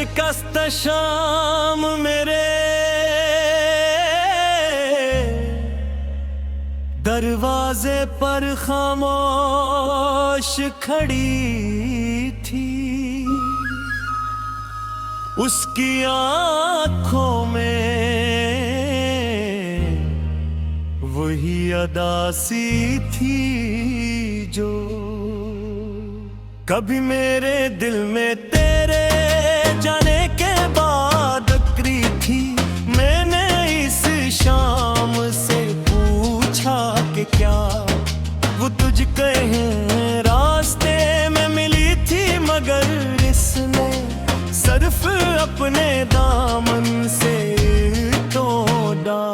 शिकस्त शाम मेरे दरवाजे पर खामोश खड़ी थी। उसकी आंखों में वही अदा सी थी जो कभी मेरे दिल में तेरे जाने के बाद उकरी थी। मैंने इस शाम से पूछा कि क्या वो तुझ कहीं रास्ते में मिली थी, मगर इसने सिर्फ अपने दामन से तोड़ा।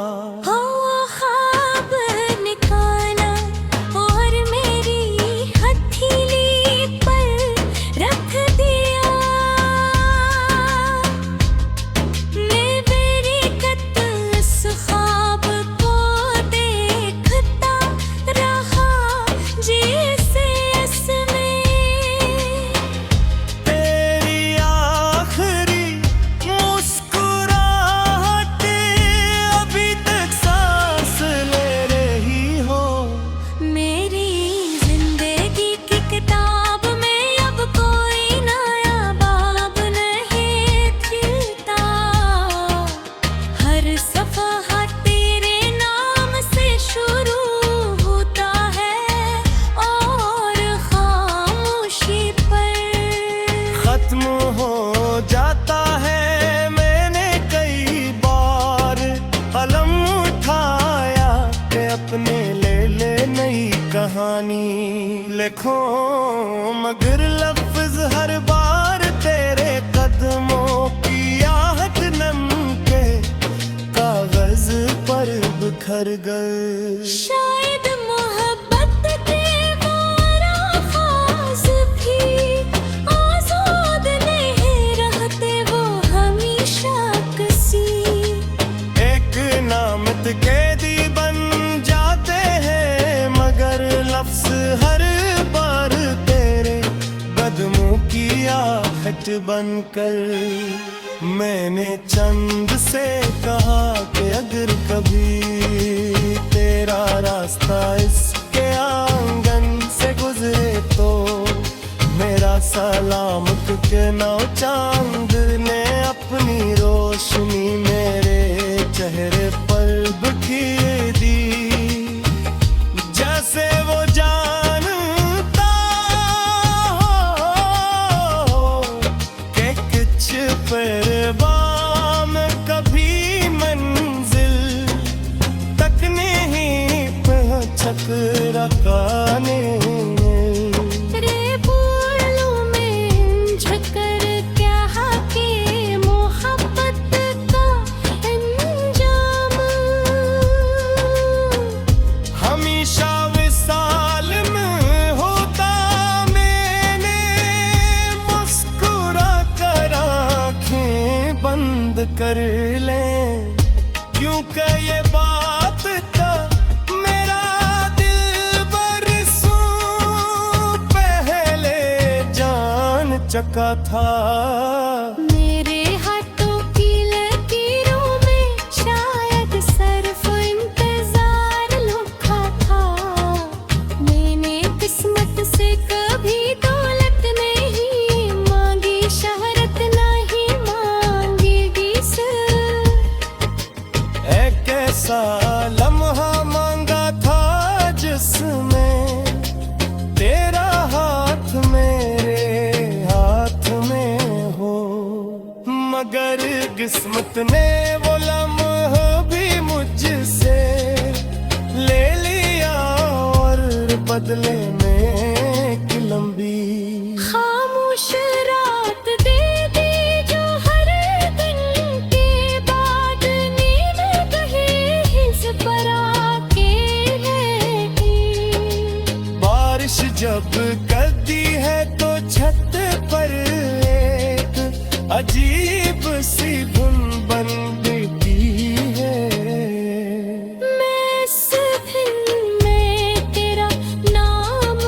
लिखो मगर लफ्ज हर बार तेरे कदमों की आहट नम के कागज पर बिखर गए। शायद मोहब्बत के आगाज़ भी आज़ाद नहीं रहते, वो हमेशा किसी एक नामत कैदी बन जाते हैं, मगर लफ्ज हर बार तेरे कदमों की आहट बनकर। मैंने चंद से कहा कि अगर कभी तेरा रास्ता इसके आंगन से गुजरे तो मेरा सलामत के नौ चांद ने अपनी रोशनी मेरे चेहरे पर बिखेर दी। जैसे वो जानता हो कि कुछ परवान कभी मंजिल तक नहीं पहुंचक रखाने। कर ले क्योंकि ये बात तो मेरा दिल बरसों पहले जान चुका था। मेरे हाथों की लकीरों में शायद सिर्फ इंतजार लुका था। मैंने किस्मत से कभी दौलत नहीं मांगी, शहरत नहीं मांगी। एक ऐसा लम्हा मांगा था जिसमें तेरा हाथ मेरे हाथ में हो, मगर किस्मत ने वो लम्हा भी मुझसे ले लिया और बदले में एक लंबी खामोश रात दे दी जो हर दिन के बाद नींद कहीं हिज पर आके रहेगी। बारिश जब करती है तो छत पर एक अजीब सी धुन बन देती है। मैं इस दिल में तेरा नाम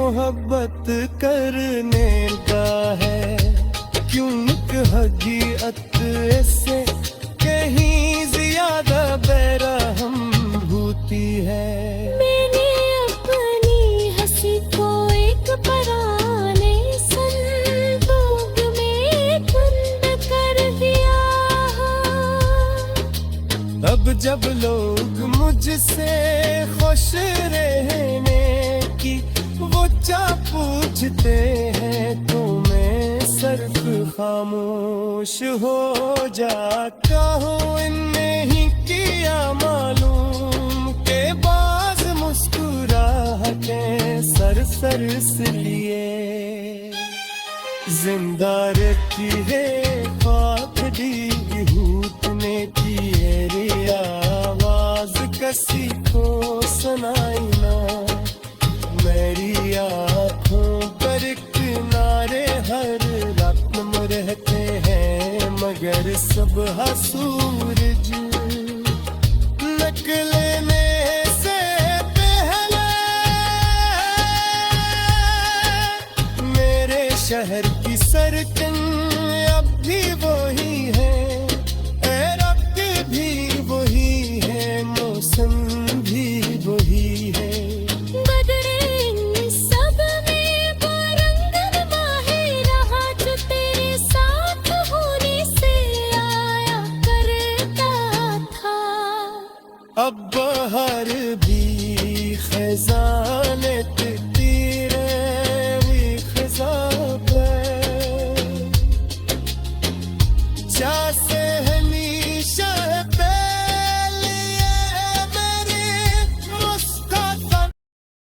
मोहब्बत करने का है, क्यों हगी से कहीं ज्यादा बेरहम भूती है। मैंने अपनी हंसी को एक पराने संदूक में बंद कर दिया। अब जब लोग मुझसे खुश रहने की वो चाह पूछते हैं तो मैं सिर्फ खामोश हो जाता हूँ। इनमें ही किया मालूम के बाज मुस्कुराहटें सर इसलिए जिंदा रहती है ख्वाब दी भूतने की मेरी आवाज किसी को सुनाई ना। मेरी आँखों पर किनारे हर रत्म रहते हैं मगर सब हंसू